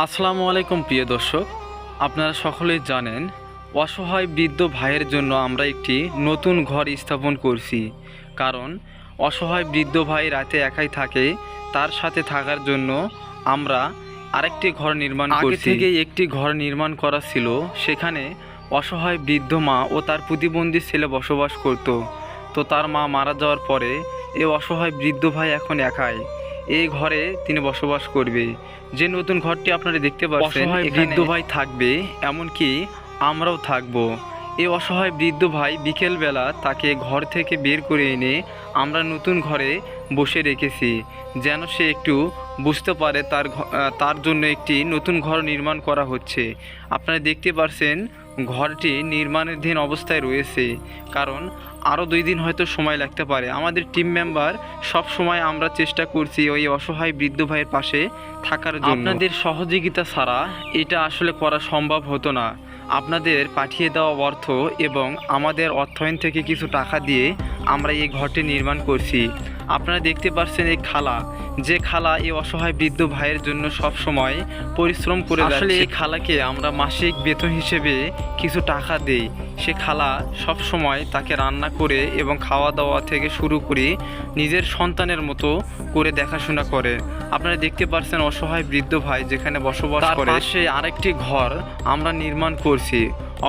আসসালামু আলাইকুম প্রিয় দর্শক, আপনারা সকলেই জানেন অসহায় বৃদ্ধ ভাইয়ের জন্য আমরা একটি নতুন ঘর স্থাপন করছি। কারণ অসহায় বৃদ্ধ ভাই রাতে একাই থাকে, তার সাথে থাকার জন্য আমরা আরেকটি ঘর নির্মাণ করছি। আগে থেকেই একটি ঘর নির্মাণ করা ছিল, সেখানে অসহায় বৃদ্ধ মা ও তার প্রতিবন্ধী ছেলে বসবাস করত। তো তার মা মারা যাওয়ার পরে এই অসহায় বৃদ্ধ ভাই এখন একাই এই ঘরে তিনি বসবাস করবে। যে নতুন ঘরটি আপনারা দেখতে পাচ্ছেন, অসহায় বৃদ্ধ ভাই থাকবে, এমনকি আমরাও থাকবো। এই অসহায় বৃদ্ধ ভাই বিকেলবেলা তাকে ঘর থেকে বের করে এনে আমরা নতুন ঘরে বসে রেখেছি, যেন সে একটু বুঝতে পারে তার জন্য একটি নতুন ঘর নির্মাণ করা হচ্ছে। আপনারা দেখতে পাচ্ছেন ঘরটি নির্মাণাধীন অবস্থায় রয়েছে, কারণ আরও 2 দিন হয়তো সময় লাগতে পারে। আমাদের টিম মেম্বার সব সময় আমরা চেষ্টা করছি ওই অসহায় বৃদ্ধ ভাইয়ের পাশে থাকার জন্য। আপনাদের সহযোগিতা ছাড়া এটা আসলে করা সম্ভব হতো না। আপনাদের পাঠিয়ে দেওয়া অর্থ এবং আমাদের অর্থায়ন থেকে কিছু টাকা দিয়ে আমরা এই ঘরটি নির্মাণ করছি। আপনারা দেখতে পাচ্ছেন এই খালা, যে খালা এই অসহায় বৃদ্ধ ভাইয়ের জন্য সব সময় পরিশ্রম করে যাচ্ছে। আসলে এই খালাকে আমরা মাসিক বেতন হিসেবে কিছু টাকা দেই। সে খালা সব সময় তাকে রান্না করে এবং খাওয়া দাওয়া থেকে শুরু করে নিজের সন্তানের মতো করে দেখাশোনা করে। আপনারা দেখতে পাচ্ছেন অসহায় বৃদ্ধ ভাই যেখানে বসবাস করে, সে আরেকটি ঘর আমরা নির্মাণ করছি।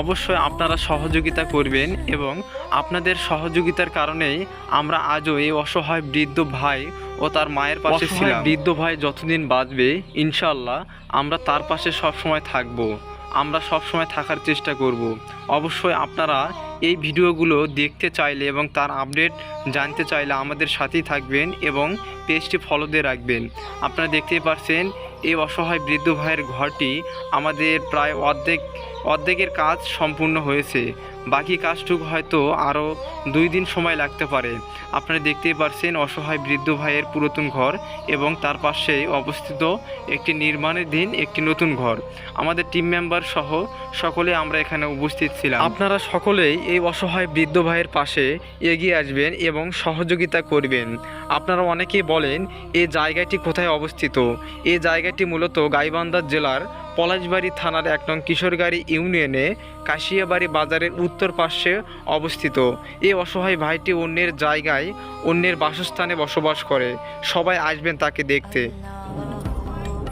অবশ্যই আপনারা সহযোগিতা করবেন এবং আপনাদের সহযোগিতার কারণেই আমরা আজও এই অসহায় বৃদ্ধ ভাই ও তার মায়ের পাশে ছিলাম। বৃদ্ধ ভাই যতদিন বাঁচবে ইনশাআল্লাহ আমরা তার পাশে সবসময় থাকব, আমরা সবসময় থাকার চেষ্টা করব। অবশ্যই আপনারা এই ভিডিওগুলো দেখতে চাইলে এবং তার আপডেট জানতে চাইলে আমাদের সাথেই থাকবেন এবং পেজটি ফলো দিয়ে রাখবেন। আপনারা দেখতেই পাচ্ছেন এই অসহায় বৃদ্ধ ভাইয়ের ঘরটি আমাদের প্রায় অর্ধেকের কাজ সম্পূর্ণ হয়েছে। বাকি কাজটুকু হয়তো আরও 2 দিন সময় লাগতে পারে। আপনারা দেখতেই পাচ্ছেন অসহায় বৃদ্ধ ভাইয়ের পুরাতন ঘর এবং তার পাশে অবস্থিত একটি নির্মাণাধীন একটি নতুন ঘর। আমাদের টিম মেম্বার সহ সকলে আমরা এখানে উপস্থিত ছিলাম। আপনারা সকলেই এই অসহায় বৃদ্ধ ভাইয়ের পাশে এগিয়ে আসবেন এবং সহযোগিতা করবেন। আপনারা অনেকেই বলেন এই জায়গাটি কোথায় অবস্থিত। এই জায়গাটি মূলত গাইবান্ধা জেলার পলাশবাড়ি থানার 1 নং কিশোরগাড়ি ইউনিয়নে কাশিয়াবাড়ি বাজারের উত্তর পাশে অবস্থিত। এই অসহায় ভাইটি অন্যের জায়গায় অন্যের বাসস্থানে বসবাস করে। সবাই আসবেন তাকে দেখতে।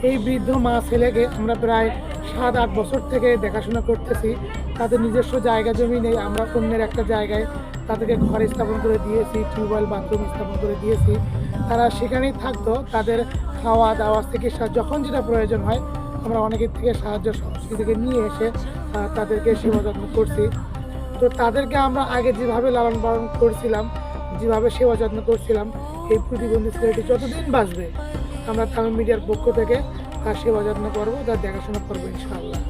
এই বৃদ্ধ মা ছেলেকে আমরা প্রায় 7-8 বছর থেকে দেখাশোনা করতেছি। তাদের নিজস্ব জায়গা জমি নেই, আমরা অন্যের একটা জায়গায় তাদেরকে ঘর স্থাপন করে দিয়েছি, টিউবওয়েল বাথরুম স্থাপন করে দিয়েছি। তারা সেখানেই থাকতো। তাদের খাওয়া দাওয়া চিকিৎসা যখন যেটা প্রয়োজন হয় আমরা অনেকের থেকে সাহায্য সংস্থা থেকে নিয়ে এসে তাদেরকে সেবা যত্ন করছি। তো তাদেরকে আমরা আগে যেভাবে লালন পালন করছিলাম, যেভাবে সেবা যত্ন করছিলাম, এই প্রতিবন্ধী ছেলেটি যতদিন বাঁচবে আমরা তামিল মিডিয়ার পক্ষ থেকে তার সেবা যত্ন করবো, তার দেখাশোনা করবো ইনশাআল্লাহ।